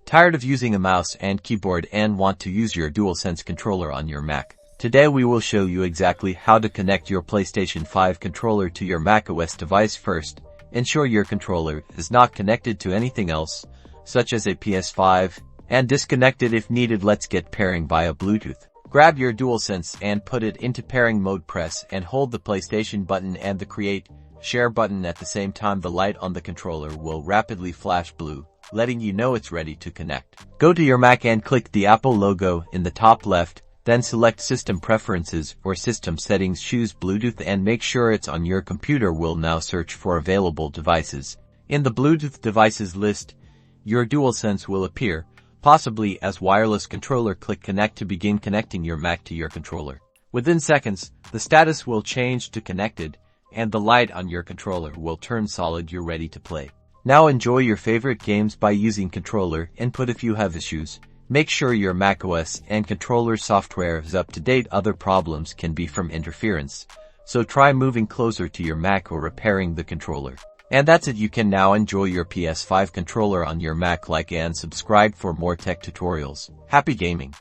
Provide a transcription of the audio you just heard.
Tired of using a mouse and keyboard and want to use your DualSense controller on your Mac? Today we will show you exactly how to connect your PlayStation 5 controller to your macOS device. First, ensure your controller is not connected to anything else, such as a Ps5, and disconnect it if needed. Let's get pairing via Bluetooth. Grab your DualSense and put it into pairing mode. Press and hold the PlayStation button and the Create Share button at the same time. The light on the controller will rapidly flash blue, letting you know it's ready to connect. Go to your Mac and click the Apple logo in the top left, then select System Preferences or System Settings. Choose Bluetooth and make sure it's on your computer. Will now search for available devices. In the Bluetooth devices list, your DualSense will appear, possibly as wireless controller. Click Connect to begin connecting your Mac to your controller. Within seconds, the status will change to connected, and the light on your controller will turn solid. You're ready to play. Now enjoy your favorite games by using controller input. If you have issues, make sure your macOS and controller software is up to date. Other problems can be from interference, so try moving closer to your Mac or repairing the controller. And that's it. You can now enjoy your PS5 controller on your Mac. Like and subscribe for more tech tutorials. Happy gaming!